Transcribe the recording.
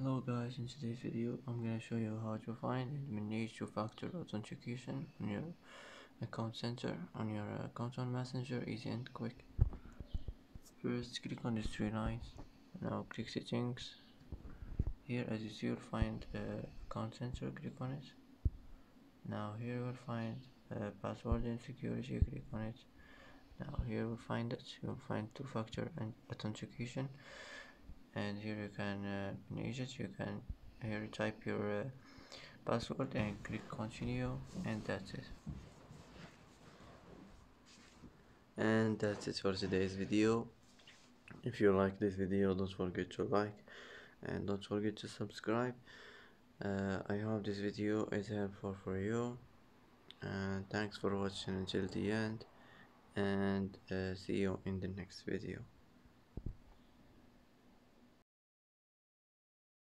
Hello guys, in today's video I'm going to show you how to find and manage two-factor authentication on your account center, on your account on Messenger, easy and quick. First click on these three lines, now click settings. Here as you see you'll find account center, click on it. Now here you will find password and security, click on it. Now here you'll find two-factor and authentication, and here you can manage it. You can here type your password and click continue, and that's it. And that's it for today's video. If you like this video, don't forget to like and don't forget to subscribe. I hope this video is helpful for you, and thanks for watching until the end, and see you in the next video.